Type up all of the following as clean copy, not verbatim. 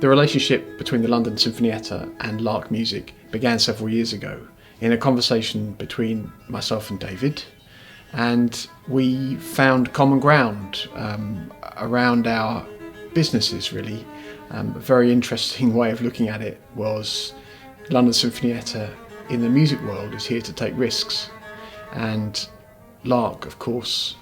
The relationship between the London Sinfonietta and Lark Music began several years ago in a conversation between myself and David, and we found common ground around our businesses, really. A very interesting way of looking at it was London Sinfonietta in the music world is here to take risks, and Lark, of course,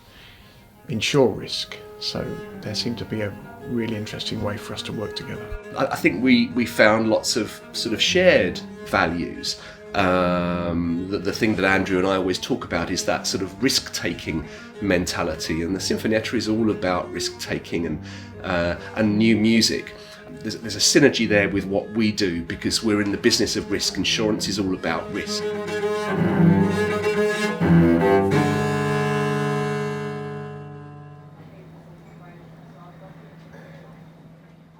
insure risk. So there seemed to be a really interesting way for us to work together. I think we found lots of sort of shared values. The thing that Andrew and I always talk about is that sort of risk-taking mentality, and the Sinfonietta is all about risk-taking and new music. There's a synergy there with what we do because we're in the business of risk. Insurance is all about risk.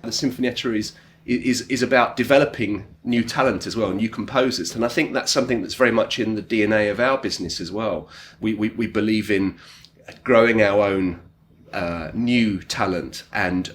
The Sinfonietta is about developing new talent as well, new composers, and I think that's something that's very much in the DNA of our business as well. We believe in growing our own new talent and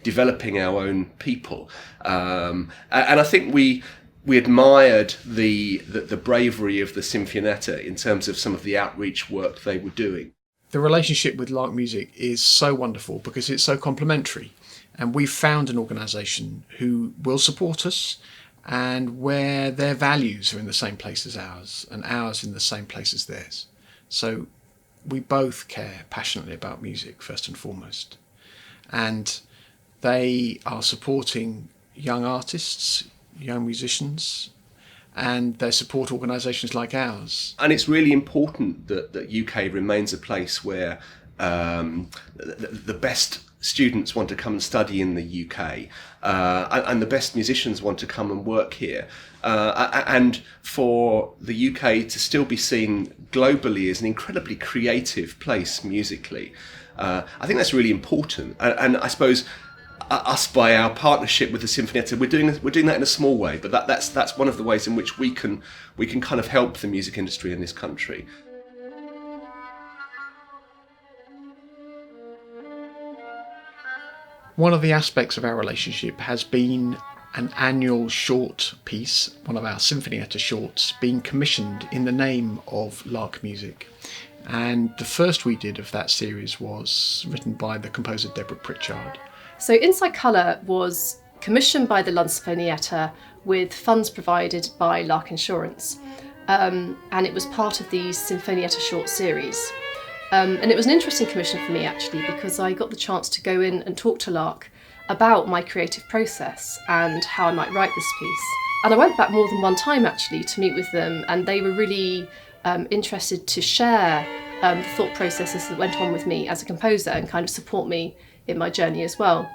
developing our own people, and I think we admired the bravery of the Sinfonietta in terms of some of the outreach work they were doing. The relationship with Lark Music is so wonderful because it's so complementary, and we've found an organisation who will support us and where their values are in the same place as ours and ours in the same place as theirs. So we both care passionately about music first and foremost, and they are supporting young artists, young musicians, and they support organisations like ours. And it's really important that UK remains a place where the best students want to come and study in the UK, and the best musicians want to come and work here. And for the UK to still be seen globally as an incredibly creative place musically, I think that's really important. And I suppose us, by our partnership with the Sinfonietta, we're doing that in a small way, but that's one of the ways in which we can kind of help the music industry in this country. One of the aspects of our relationship has been an annual short piece, one of our Sinfonietta shorts, being commissioned in the name of Lark Music. And the first we did of that series was written by the composer Deborah Pritchard. So Inside Colour was commissioned by the London Sinfonietta with funds provided by Lark Insurance. And it was part of the Sinfonietta short series. And it was an interesting commission for me, actually, because I got the chance to go in and talk to Lark about my creative process and how I might write this piece. And I went back more than one time, actually, to meet with them, and they were really interested to share the thought processes that went on with me as a composer and kind of support me in my journey as well.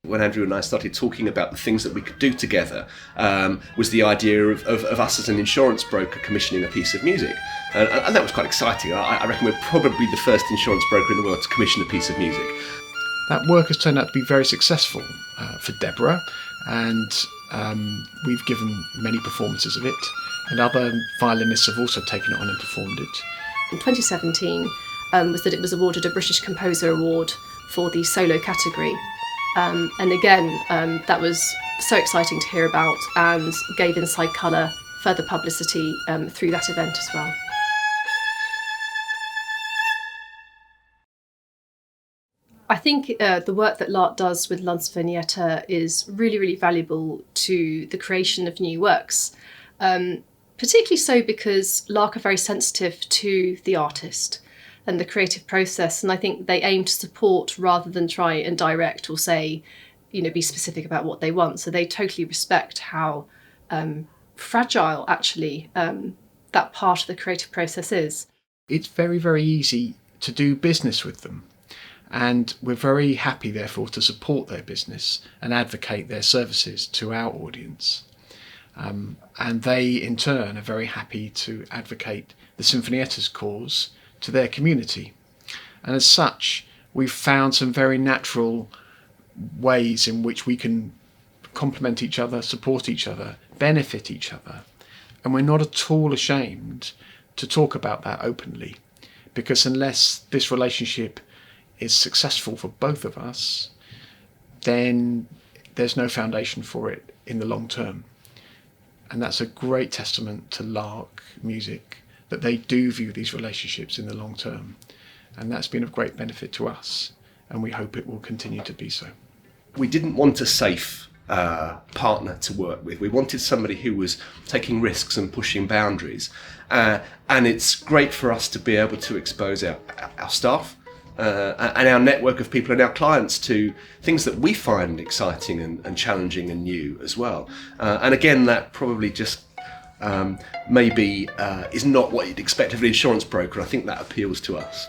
When Andrew and I started talking about the things that we could do together, was the idea of us as an insurance broker commissioning a piece of music. And that was quite exciting. I reckon we're probably the first insurance broker in the world to commission a piece of music. That work has turned out to be very successful for Deborah, and we've given many performances of it, and other violinists have also taken it on and performed it. In 2017 was that it was awarded a British Composer Award for the solo category. And again, that was so exciting to hear about and gave Inside Colour further publicity through that event as well. I think the work that Lark does with London Sinfonietta is really, really valuable to the creation of new works, particularly so because Lark are very sensitive to the artist and the creative process, and I think they aim to support rather than try and direct or say, be specific about what they want. So they totally respect how fragile actually that part of the creative process is. It's very, very easy to do business with them, and we're very happy therefore to support their business and advocate their services to our audience. And they in turn are very happy to advocate the Sinfonietta's cause to their community. And as such, we've found some very natural ways in which we can complement each other, support each other, benefit each other. And we're not at all ashamed to talk about that openly, because unless this relationship is successful for both of us, then there's no foundation for it in the long term. And that's a great testament to Lark Music, that they do view these relationships in the long term. And that's been of great benefit to us, and we hope it will continue to be so. We didn't want a safe partner to work with. We wanted somebody who was taking risks and pushing boundaries. And it's great for us to be able to expose our staff and our network of people and our clients to things that we find exciting and challenging and new as well. And again, that probably just maybe is not what you'd expect of an insurance broker. I think that appeals to us.